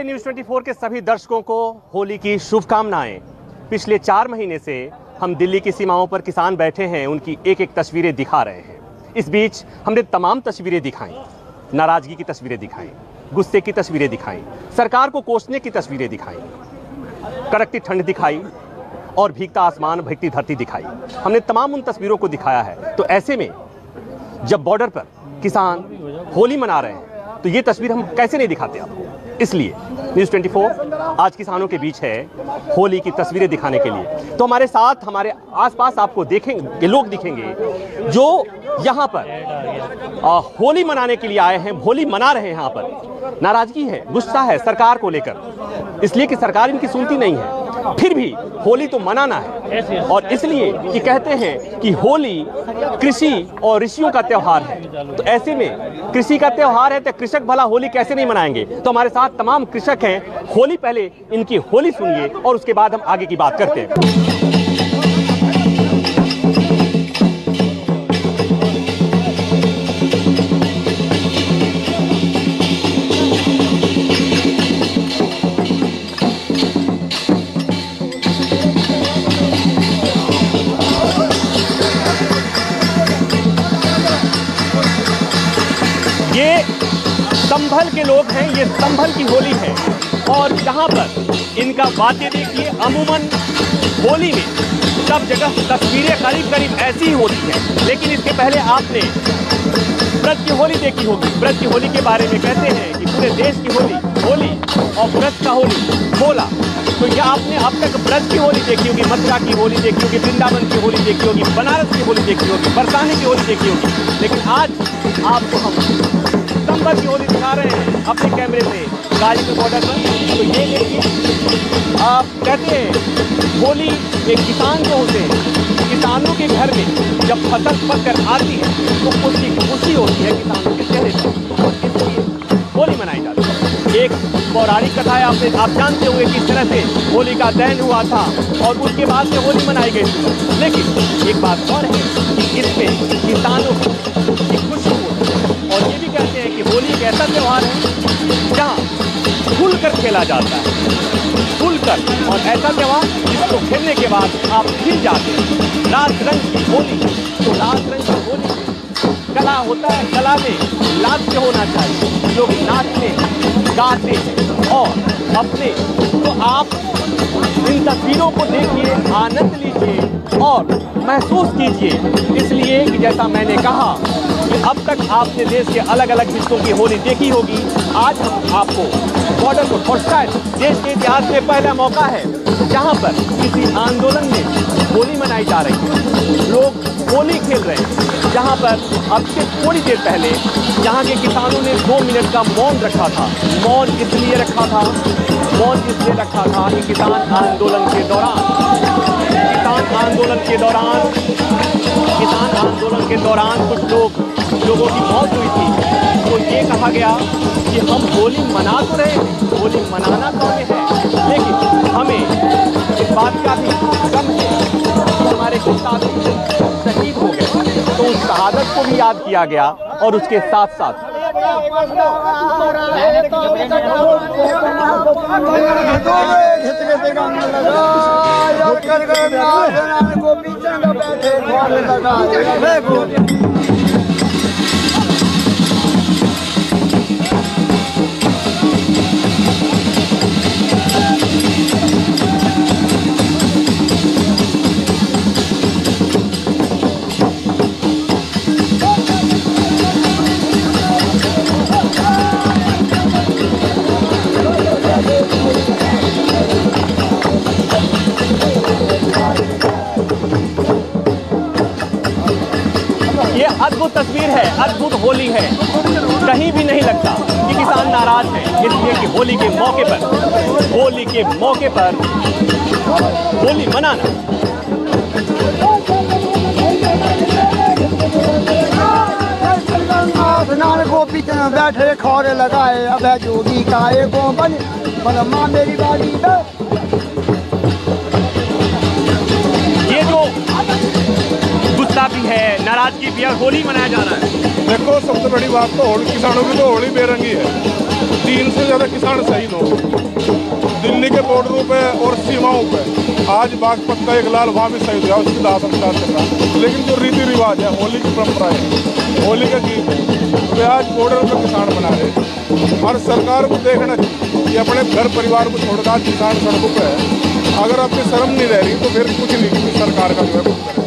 News 24 के सभी दर्शकों को होली की शुभकामनाएं। पिछले 4 महीने से हम दिल्ली की सीमाओं पर किसान बैठे हैं, उनकी एक एक तस्वीरें दिखा रहे हैं। इस बीच हमने तमाम तस्वीरें दिखाई, नाराजगी की तस्वीरें दिखाई, गुस्से की तस्वीरें दिखाई, सरकार को कोसने की तस्वीरें दिखाई, कड़कती ठंड दिखाई और भीगता आसमान, भीगती धरती दिखाई। हमने तमाम उन तस्वीरों को दिखाया है। तो ऐसे में जब बॉर्डर पर किसान होली मना रहे हैं तो ये तस्वीर हम कैसे नहीं दिखाते आपको। इसलिए न्यूज़ 24 आज किसानों के बीच है होली की तस्वीरें दिखाने के लिए। तो हमारे साथ, हमारे आसपास आपको देखेंगे, लोग दिखेंगे जो यहाँ पर होली मनाने के लिए आए हैं, होली मना रहे हैं। यहाँ पर नाराजगी है, गुस्सा है सरकार को लेकर, इसलिए कि सरकार इनकी सुनती नहीं है। फिर भी होली तो मनाना है, और इसलिए कि कहते हैं कि होली कृषि और ऋषियों का त्योहार है। तो ऐसे में कृषि का त्योहार है तो कृषक भला होली कैसे नहीं मनाएंगे। तो हमारे साथ तमाम कृषक हैं। होली, पहले इनकी होली सुनिए और उसके बाद हम आगे की बात करते हैं। ये संभल के लोग हैं, ये संभल की होली है, और जहाँ पर इनका वाद्य देखिए, अमूमन होली में सब जगह तस्वीरें करीब करीब ऐसी ही होती हैं। लेकिन इसके पहले आपने ब्रज की होली देखी होगी। ब्रज की होली के बारे में कहते हैं कि पूरे देश की होली होली और ब्रज का होली होला। तो ये आपने अब तक ब्रज की होली देखी होगी, मथुरा की होली देखी होगी, वृंदावन की होली देखी होगी, बनारस की होली देखी होगी, बरसाने की होली देखी होगी। लेकिन आज आपको हम संभल की होली दिखा रहे हैं अपने कैमरे से गाजीपुर बॉर्डर पर। तो ये देखिए, आप कहते हैं होली एक किसान को होते हैं, किसानों के घर में जब फसल पक कर आती है तो उसकी खुशी होती है किसानों के चेहरे पर, और इसलिए होली मनाई जाती है। एक पौराणिक कथा है, आप जानते होंगे किस तरह से होली का दहन हुआ था और उसके बाद से होली मनाई गई थी। लेकिन एक बात और है कि इसमें किसानों की खुशी होती है, और ये भी कहते हैं कि होली एक ऐसा त्यौहार है जहाँ खुलकर खेला जाता है, खुलकर, और ऐसा त्यौहार जिसको खेलने के बाद आप खिल जाते हैं। लाल रंग की होली, तो लाल रंग की होली कला होता है, कला में लास्य होना चाहिए। लोग नाचते गाते हैं और अपने, तो आप इन तस्वीरों को देखिए, आनंद लीजिए और महसूस कीजिए। इसलिए कि जैसा मैंने कहा कि अब तक आपने देश के अलग अलग हिस्सों की होली देखी होगी। आज हम आपको बॉर्डर को, और शायद देश के इतिहास में पहला मौका है जहां पर किसी आंदोलन में होली मनाई जा रही है, लोग होली खेल रहे हैं। जहां पर अब से थोड़ी देर पहले यहाँ के किसानों ने 2 मिनट का मौन रखा था। मौन इसलिए रखा था, मौन इसलिए रखा था कि किसान आंदोलन के दौरान कुछ लोगों की मौत हुई थी। तो ये कहा गया कि हम होली मना तो रहे हैं, होली मनाना तो हमें है, लेकिन हमें इस बात का भी गम है कि हमारे साथी शहीद हो गए। तो उस शहादत को भी याद किया गया, और उसके साथ साथ अद्भुत तस्वीर है, अद्भुत होली है। कहीं भी नहीं लगता कि किसान नाराज हैं, इसलिए कि होली के मौके पर होली मनाना। को पीछे में बैठे खौरे लगाए, अब जोगी काए को बन माँ मेरी बारी। ये जो गुस्सा भी है, नाराजगी भी है, होली मनाया जा रहा है। देखो, सबसे बड़ी बात तो होली, किसानों की तो होली बेरंगी है। 3 से ज़्यादा किसान शहीद हो दिल्ली के बॉर्डरों पे और सीमाओं पे। आज बागपत का एक लाल वहाँ भी शहीद हुआ, उसकी दाह संस्कार चल रहा है। लेकिन जो रीति रिवाज है, होली की परंपरा है, होली का गीत है, वे आज बॉर्डर पर किसान बना रहे। और सरकार को देखना चाहिए कि अपने घर परिवार को छोड़कर किसान सड़कों पर है। अगर आपकी शर्म नहीं रह रही तो फिर कुछ नहीं सरकार का जो है कुछ करे।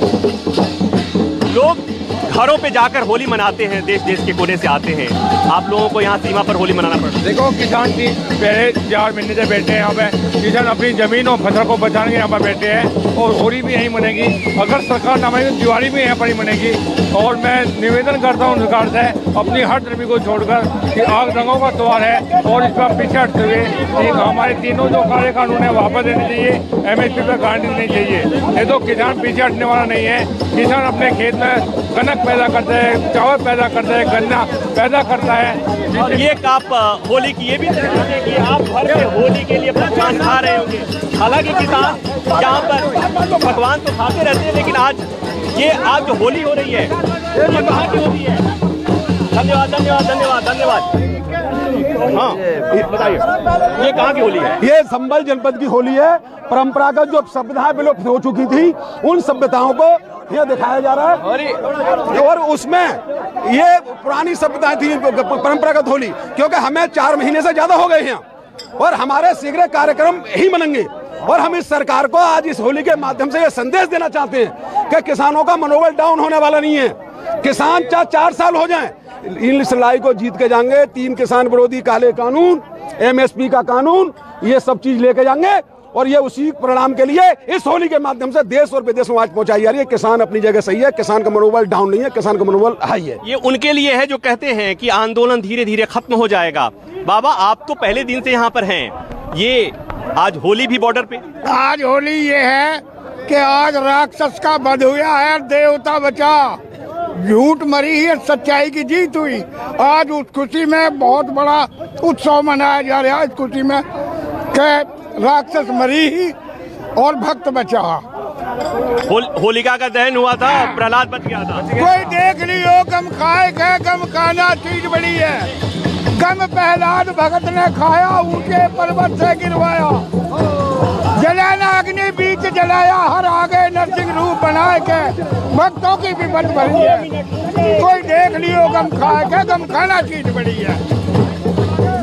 लोग घरों पे जाकर होली मनाते हैं, देश देश के कोने से आते हैं। आप लोगों को यहाँ सीमा पर होली मनाना पड़ता है। देखो किसान की पहले 4 महीने से बैठे हैं यहाँ पे, किसान अपनी जमीन और फसल को बचाने के यहाँ पर बैठे हैं और होली भी यहीं मनेगी। अगर सरकार ना माने तो दिवाली भी यहाँ पर ही मनेगी। और मैं निवेदन करता हूँ सरकार से अपनी हर धर्मी को छोड़कर कि आग रंगों का त्योहार है और इस पर पीछे हटते हुए हमारे तीनों जो कार्य कानून है वापस देने चाहिए, MSP पर गारंटी देनी चाहिए। नहीं तो किसान पीछे हटने वाला नहीं है। किसान अपने खेत में कनक पैदा करता है, चावल पैदा करता है, गन्ना पैदा करता है। और ये आप होली की ये भी है कि आप घर पे होली के लिए पकवान खा रहे होंगे। हालांकि किसान यहाँ पर पकवान तो खाते रहते हैं, लेकिन आज जो होली हो रही है ये कहाँ की होली है? धन्यवाद धन्यवाद धन्यवाद धन्यवाद। हाँ बताइए, ये कहाँ की होली है? ये संभल जनपद की होली है। परंपरागत जो सभ्यताएं विलुप्त हो चुकी थी, उन सभ्यताओं को यह दिखाया जा रहा है। और उसमें ये पुरानी सभ्यताएं थी, परंपरागत होली, क्योंकि हमें 4 महीने से ज्यादा हो गए हैं और हमारे शीघ्र कार्यक्रम ही बनेंगे। और हम इस सरकार को आज इस होली के माध्यम से ये संदेश देना चाहते हैं कि किसानों का मनोबल डाउन होने वाला नहीं है। किसान चाहे 4 साल हो जाएं, इस लड़ाई को जीत के जाएंगे। 3 किसान विरोधी काले कानून, MSP का कानून, ये सब चीज लेके जाएंगे। और ये उसी परिणाम के लिए इस होली के माध्यम से देश और विदेश में आज पहुंचाई जा रही है। किसान अपनी जगह सही है, किसान का मनोबल डाउन नहीं है, किसान का मनोबल हाई है। ये उनके लिए है जो कहते हैं कि आंदोलन धीरे धीरे खत्म हो जाएगा। बाबा, आप तो पहले दिन से यहाँ पर हैं, ये आज होली भी बॉर्डर पे? आज होली ये है कि आज राक्षस का वध हुआ है, देवता बचा, झूठ मरी है, सच्चाई की जीत हुई। आज उस खुशी में बहुत बड़ा उत्सव मनाया जा रहा है, इस खुशी में कि राक्षस मरी ही और भक्त बचा। होलिका का दहन हुआ था, प्रहलाद बच गया था। कोई देख लियो गम खाए के गम खाना चीज बड़ी है। गम प्रहलाद भगत ने खाया, ऊंचे पर्वत से गिरवाया, जलाना अग्नि बीच जलाया, हर आगे नरसिंह रूप बनाए के भक्तों की विपद भरी है। कोई देख लियो गम खाए के गम खाना चीज बड़ी है।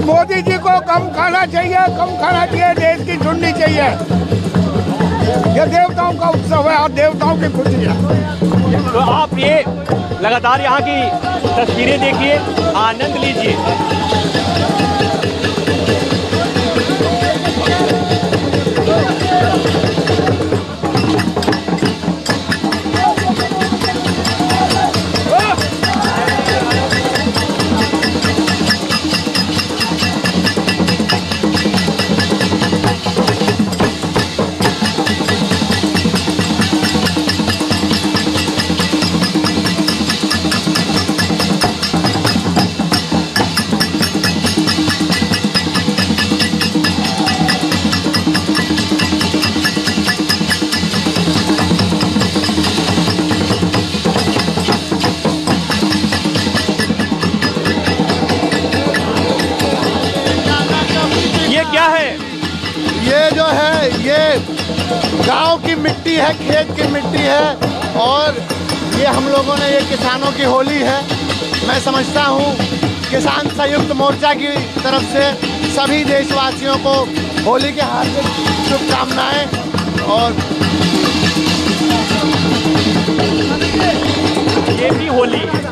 मोदी जी को कम खाना चाहिए, कम खाना चाहिए, देश की सुननी चाहिए। ये देवताओं का उत्सव है और देवताओं की खुशी है। तो आप ये लगातार यहाँ की तस्वीरें देखिए, आनंद लीजिए। क्या है ये जो है, ये गांव की मिट्टी है, खेत की मिट्टी है और ये हम लोगों ने, ये किसानों की होली है। मैं समझता हूँ किसान संयुक्त मोर्चा की तरफ से सभी देशवासियों को होली के हार्दिक शुभकामनाएं। और ये भी होली है।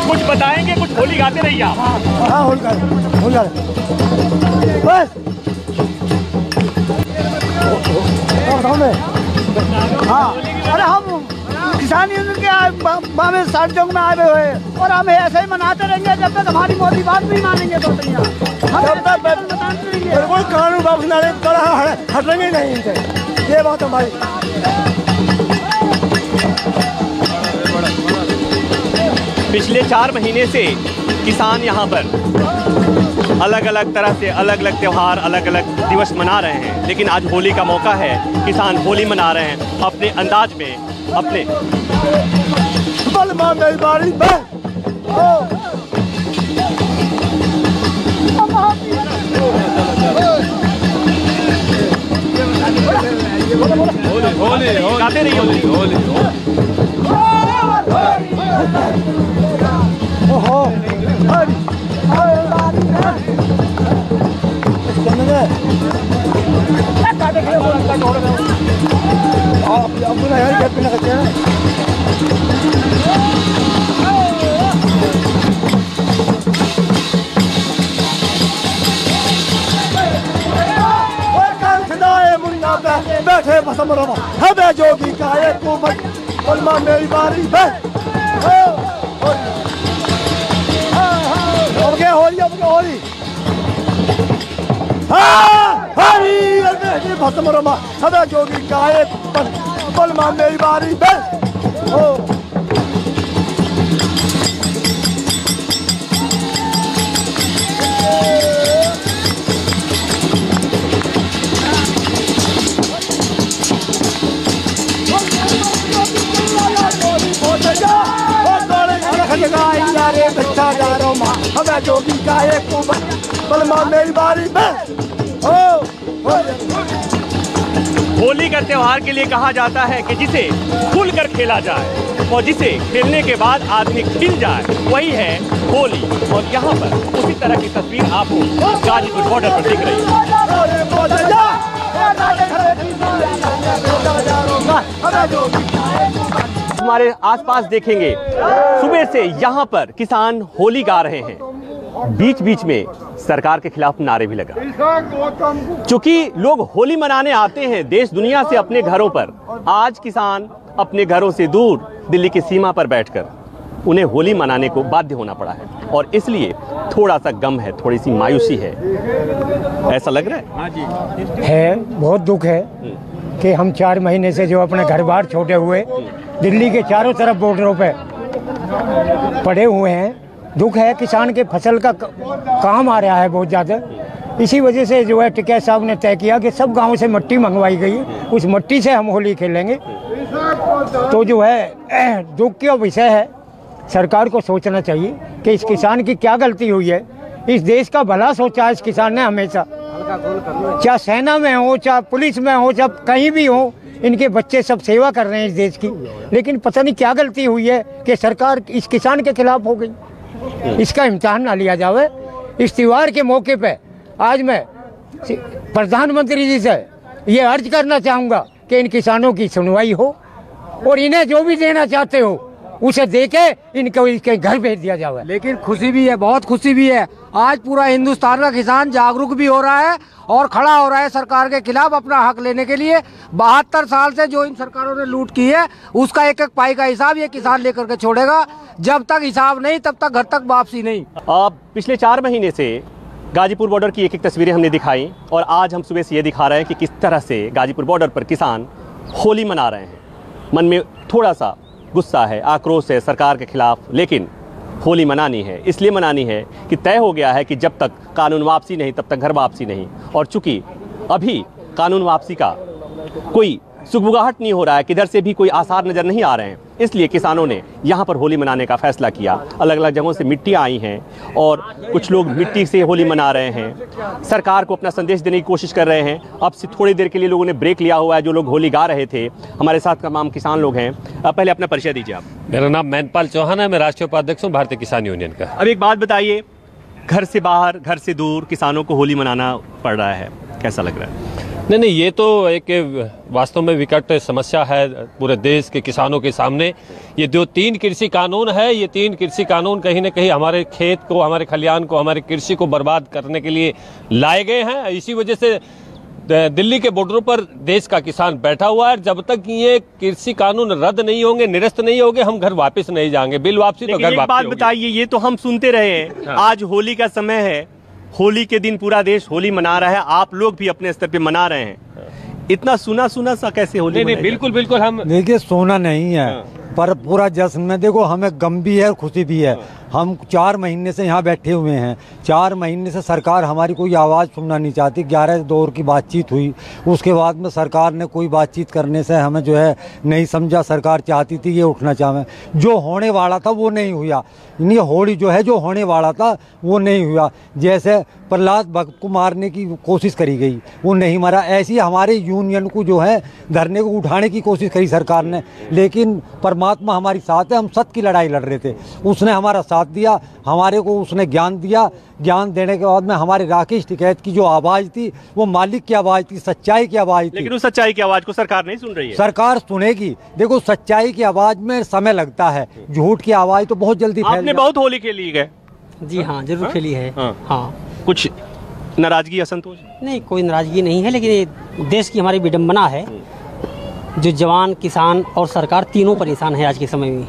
कुछ बताएंगे, कुछ होली गाते रहिए आप। हाँ होली गा बस। हाँ, अरे हम किसान यूनियन के बामे साठ जोंग में आए हुए और हम ऐसे ही मनाते रहेंगे जब तक हमारी मोदी बात नहीं मानेंगे। तो बिल्कुल कानून वापस हटेंगे नहीं इनसे, ये बात हमारी। पिछले 4 महीने से किसान यहाँ पर अलग अलग तरह से अलग अलग त्यौहार, अलग अलग दिवस मना रहे हैं, लेकिन आज होली का मौका है। किसान होली मना रहे हैं अपने अंदाज में, अपने गाते रहिए होली। बैठे बसमरमा हमें जोगी का एक बलमा मेरी बारी होली हरी बसमरमा हमें जोगी का एक बलमा मेरी बारी हमें जोगी का एक बलमा मेरी बारी होली का त्योहार के लिए कहा जाता है कि जिसे खुलकर खेला जाए और जिसे खेलने के बाद आदमी खिल जाए, वही है होली। और यहाँ पर उसी तरह की तस्वीर आपको गाजीपुर बॉर्डर पर दिख रही है। हमारे आसपास देखेंगे सुबह से यहाँ पर किसान होली गा रहे हैं, बीच बीच में सरकार के खिलाफ नारे भी लगा। चूंकि लोग होली मनाने आते हैं देश दुनिया से अपने घरों पर, आज किसान अपने घरों से दूर दिल्ली की सीमा पर बैठकर उन्हें होली मनाने को बाध्य होना पड़ा है, और इसलिए थोड़ा सा गम है, थोड़ी सी मायूसी है। ऐसा लग रहा है? हाँ जी, है। बहुत दुख है कि हम 4 महीने से जो अपने घर बार छोड़े हुए दिल्ली के चारों तरफ बॉर्डरों पे पड़े हुए हैं। दुख है, किसान के फसल का काम आ रहा है बहुत ज़्यादा। इसी वजह से जो है टिकैत साहब ने तय किया कि सब गांव से मिट्टी मंगवाई गई, उस मिट्टी से हम होली खेलेंगे। तो जो है दुख का विषय है, सरकार को सोचना चाहिए कि इस किसान की क्या गलती हुई है। इस देश का भला सोचा है इस किसान ने हमेशा, चाहे सेना में हो, चाहे पुलिस में हो, चाहे कहीं भी हो, इनके बच्चे सब सेवा कर रहे हैं इस देश की। लेकिन पता नहीं क्या गलती हुई है कि सरकार इस किसान के खिलाफ हो गई। इसका इम्तिहान ना लिया जाए। इस त्योहार के मौके पे आज मैं प्रधानमंत्री जी से ये अर्ज करना चाहूँगा कि इन किसानों की सुनवाई हो और इन्हें जो भी देना चाहते हो उसे देके इनको इसके घर भेज दिया जाए। लेकिन खुशी भी है, बहुत खुशी भी है। आज पूरा हिंदुस्तान का किसान जागरूक भी हो रहा है और खड़ा हो रहा है सरकार के खिलाफ अपना हक लेने के लिए। 72 साल से जो इन सरकारों ने लूट की है उसका एक एक पाई का हिसाब ये किसान लेकर के छोड़ेगा। जब तक हिसाब नहीं तब तक घर तक वापसी नहीं। पिछले 4 महीने से गाजीपुर बॉर्डर की एक एक तस्वीरें हमने दिखाई, और आज हम सुबह से ये दिखा रहे हैं कि किस तरह से गाजीपुर बॉर्डर पर किसान होली मना रहे हैं। मन में थोड़ा सा गुस्सा है, आक्रोश है सरकार के खिलाफ, लेकिन होली मनानी है। इसलिए मनानी है कि तय हो गया है कि जब तक कानून वापसी नहीं तब तक घर वापसी नहीं। और चूंकि अभी कानून वापसी का कोई सुगबुगाहट नहीं हो रहा है, किधर से भी कोई आसार नज़र नहीं आ रहे हैं, इसलिए किसानों ने यहाँ पर होली मनाने का फैसला किया। अलग अलग जगहों से मिट्टियाँ आई हैं और कुछ लोग मिट्टी से होली मना रहे हैं, सरकार को अपना संदेश देने की कोशिश कर रहे हैं। अब से थोड़ी देर के लिए लोगों ने ब्रेक लिया हुआ है, जो लोग होली गा रहे थे। हमारे साथ तमाम किसान लोग हैं। पहले अपना परिचय दीजिए आप। मेरा नाम मैनपाल चौहान है, मैं राष्ट्रीय उपाध्यक्ष हूँ भारतीय किसान यूनियन का। अब एक बात बताइए, घर से बाहर, घर से दूर किसानों को होली मनाना पड़ रहा है, कैसा लग रहा है? नहीं, ये तो एक वास्तव में विकट समस्या है पूरे देश के किसानों के सामने। ये जो 3 कृषि कानून है, ये 3 कृषि कानून कहीं न कहीं हमारे खेत को, हमारे खलिहान को, हमारे कृषि को बर्बाद करने के लिए लाए गए हैं। इसी वजह से दिल्ली के बॉर्डरों पर देश का किसान बैठा हुआ है। जब तक ये कृषि कानून रद्द नहीं होंगे, निरस्त नहीं होंगे, हम घर वापस नहीं जाएंगे। बिल वापसी तो घर वापसी। बात बताइए, ये तो हम सुनते रहे हैं, आज होली का समय है, होली के दिन पूरा देश होली मना रहा है, आप लोग भी अपने स्तर पे मना रहे हैं। इतना सुना सुना सा कैसे होली? नहीं, बिल्कुल बिल्कुल हम देखिए, सोना नहीं है पर पूरा जश्न में देखो, हमें गम भी है, खुशी भी है। हम 4 महीने से यहाँ बैठे हुए हैं। 4 महीने से सरकार हमारी कोई आवाज़ सुनना नहीं चाहती। 11 दौर की बातचीत हुई, उसके बाद में सरकार ने कोई बातचीत करने से हमें जो है नहीं समझा। सरकार चाहती थी ये उठना चाहें, जो होने वाला था वो नहीं हुआ। ये होली जो है, जो होने वाला था वो नहीं हुआ। जैसे प्रहलाद भगत को मारने की कोशिश करी गई, वो नहीं मरा। ऐसी हमारे यूनियन को जो है धरने को उठाने की कोशिश करी सरकार ने, लेकिन परमात्मा हमारी साथ है। हम सत्य की लड़ाई लड़ रहे थे, उसने हमारा साथ दिया, हमारे को उसने ज्ञान दिया। ज्ञान देने के बाद में हमारे राकेश टिकैत की जो आवाज़ थी वो मालिक की आवाज़ थी, सच्चाई की आवाज़ थी। लेकिन उस सच्चाई की आवाज़ को सरकार नहीं सुन रही है। सरकार सुनेगी। देखो, सच्चाई की आवाज़ में समय लगता है, झूठ की आवाज़ तो बहुत जल्दी फैल आपने बहुत होली खेली है। जी हाँ, जरूर खेली है। हाँ। कुछ नाराजगी, असंतोष? नहीं, कोई नाराजगी नहीं है, लेकिन ये देश की हमारी विडंबना है जो जवान, किसान और सरकार तीनों परेशान है आज के समय में।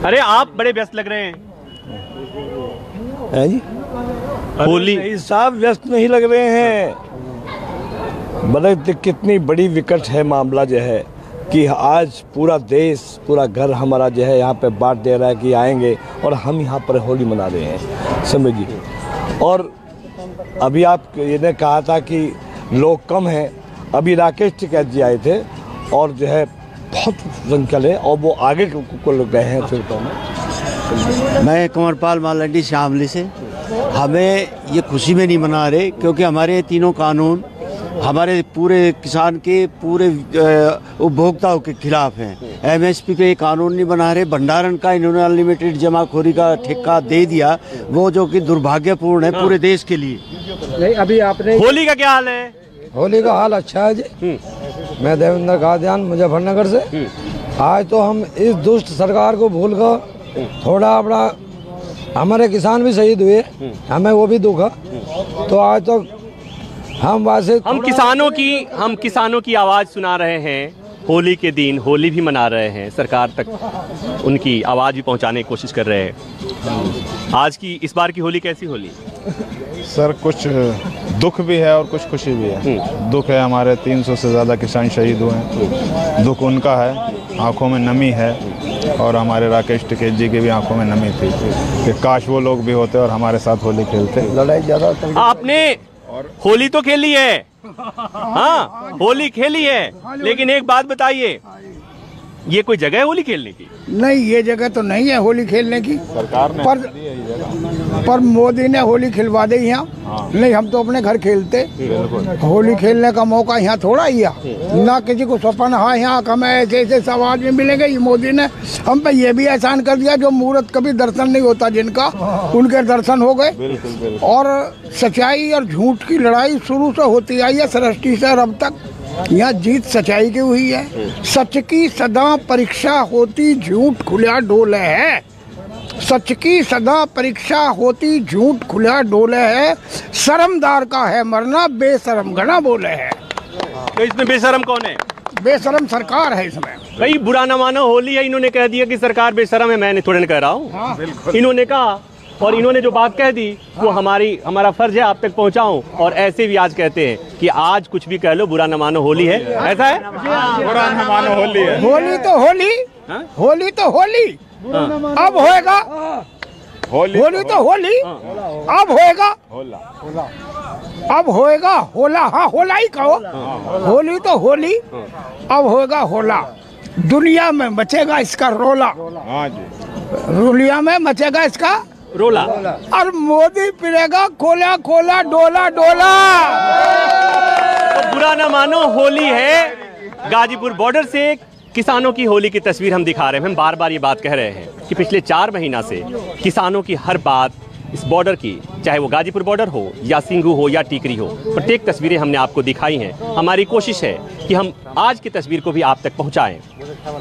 अरे आप बड़े व्यस्त लग रहे हैं। है जी? होली साहब व्यस्त नहीं लग रहे हैं। बड़े कितनी बड़ी विकट है मामला जो है कि आज पूरा देश, पूरा घर हमारा जो है यहाँ पे बांट दे रहा है कि आएंगे और हम यहाँ पर होली मना रहे हैं, समझिए। और अभी आप ये ने कहा था कि लोग कम हैं। अभी राकेश टिकैत जी आए थे और जो है बहुत संख्या है और वो आगे को गए हैं। फिर तो मैं कंवरपाल मालंडी शामली से। हमें ये खुशी में नहीं मना रहे क्योंकि हमारे तीनों कानून हमारे पूरे किसान के, पूरे उपभोक्ताओं के खिलाफ हैं। एमएसपी पे कानून नहीं बना रहे। भंडारण का इन्होंने अनलिमिटेड जमाखोरी का ठेका दे दिया, वो जो कि दुर्भाग्यपूर्ण है पूरे देश के लिए। नहीं, अभी आपने होली का क्या हाल है? होली का हाल अच्छा है जी। मैं देवेंद्र कादियान, मुजफ्फरनगर से। आज तो हम इस दुष्ट सरकार को भूल कर थोड़ा अपना, हमारे किसान भी शहीद हुए, हमें वो भी दुख है। तो आज तो हम किसानों की आवाज़ सुना रहे हैं। होली के दिन होली भी मना रहे हैं, सरकार तक उनकी आवाज़ भी पहुंचाने की कोशिश कर रहे हैं। आज की, इस बार की होली कैसी होली? सर, कुछ दुख भी है और कुछ खुशी भी है। दुख है, हमारे 300 से ज़्यादा किसान शहीद हुए हैं। दुख उनका है, आंखों में नमी है। और हमारे राकेश टिकैत जी की भी आंखों में नमी थी कि काश वो लोग भी होते और हमारे साथ होली खेलते। लड़ाई ज़्यादा आपने होली तो खेली है, हाँ होली खेली है, लेकिन एक बात बताइए, ये कोई जगह है होली खेलने की? नहीं, ये जगह तो नहीं है होली खेलने की। सरकार ने पर मोदी ने होली खिलवा दी यहाँ। नहीं, हम तो अपने घर खेलते। होली खेलने का मौका यहाँ थोड़ा ही है ना। किसी को सपन हाँ यहाँ हमें ऐसे ऐसे समाज में मिलेंगे। ये मोदी ने हम पे ये भी एहसान कर दिया, जो मुहूर्त कभी दर्शन नहीं होता जिनका, उनके दर्शन हो गए। और सच्चाई और झूठ की लड़ाई शुरू से होती आई है, सृष्टि से अब तक। यहाँ जीत सच्चाई की हुई है। सच की सदा परीक्षा होती, झूठ खुला डोले है। सच की सदा परीक्षा होती, झूठ खुला डोले है। शर्मदार का है मरना, बेशरम घना बोले है। तो इसमें बेशरम कौन है? बेशरम सरकार है इसमें। भाई बुरा न मानो, होली है, इन्होंने कह दिया कि सरकार बेशरम है। मैंने थोड़े न कह रहा हूँ, इन्होंने कहा। और इन्होंने जो बात कह दी वो हमारा फर्ज है आप तक पहुंचाऊं। और ऐसे भी आज कहते हैं कि आज कुछ भी कह लो, बुरा न मानो होली है। ऐसा है, बुरा न मानो होली है। होली तो होली, होली तो होली अब होएगा। होली तो होली अब होएगा। अब होएगा होला। हाँ, होला ही कहो। होली तो होली अब होएगा होला। दुनिया में मचेगा इसका रोला। दुनिया में मचेगा इसका रोला। और मोदी पिरेगा खोला खोला डोला डोला। तो बुरा ना मानो, होली है। गाजीपुर बॉर्डर से किसानों की होली की तस्वीर हम दिखा रहे हैं। हम बार बार ये बात कह रहे हैं कि पिछले 4 महीना से किसानों की हर बात इस बॉर्डर की, चाहे वो गाजीपुर बॉर्डर हो या सिंगू हो या टीकरी हो, प्रत्येक तस्वीरें हमने आपको दिखाई हैं। हमारी कोशिश है कि हम आज की तस्वीर को भी आप तक पहुंचाएं।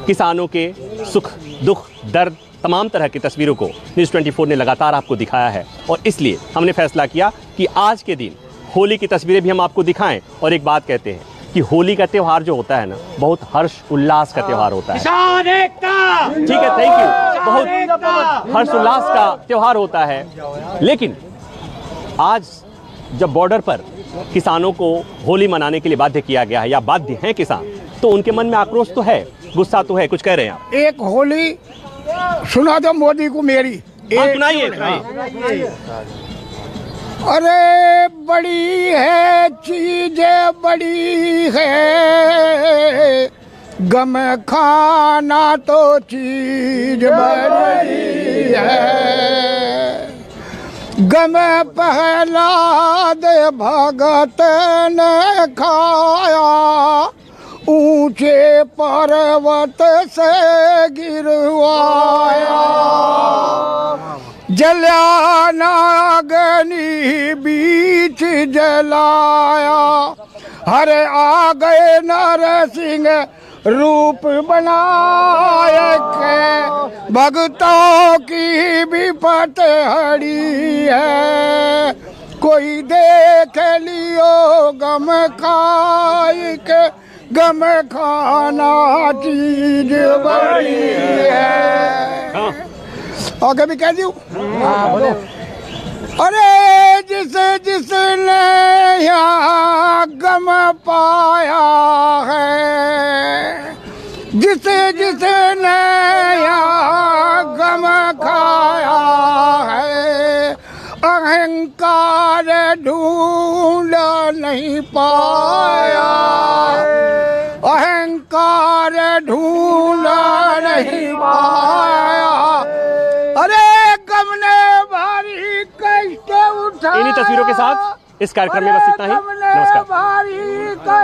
किसानों के सुख, दुख, दर्द, तमाम तरह की तस्वीरों को न्यूज़ 24 ने लगातार आपको दिखाया है। और इसलिए हमने फैसला किया कि आज के दिन होली की तस्वीरें भी हम आपको दिखाएं। और एक बात कहते हैं कि होली का त्यौहार जो होता है ना, बहुत हर्ष उल्लास का त्यौहार होता है। किसान एकता, ठीक है, थैंक यू। बहुत हर्ष उल्लास का त्यौहार होता है। लेकिन आज जब बॉर्डर पर किसानों को होली मनाने के लिए बाध्य किया गया है, या बाध्य हैं किसान, तो उनके मन में आक्रोश तो है, गुस्सा तो है। कुछ कह रहे हैं आप? एक होली सुना दो मोदी को मेरी, सुनाइए। अरे बड़ी है चीजें बड़ी है, गम खाना तो चीज बड़ी है। गम प्रहलाद भगत ने खाया, ऊंचे पर्वत से गिरवाया। जलाना अग्नि बीच जलाया, हरे आ गए नरसिंह रूप बनाए के, भक्तों की भी पतहड़ी है। कोई देख लियो गम खाए के, गम खाना चीज बड़ी है। आगे भी कह दूं? अरे जिसने यहाँ गम पाया है, जिसने यहाँ गम खाया है, अहंकार ढूंढ नहीं पाया, अहंकार ढूंढ नहीं पाया। अरे गम ने भारी कष्ट उठा। इन्हीं तस्वीरों के साथ इस कार्यक्रम में बस इतना ही। नमस्कार।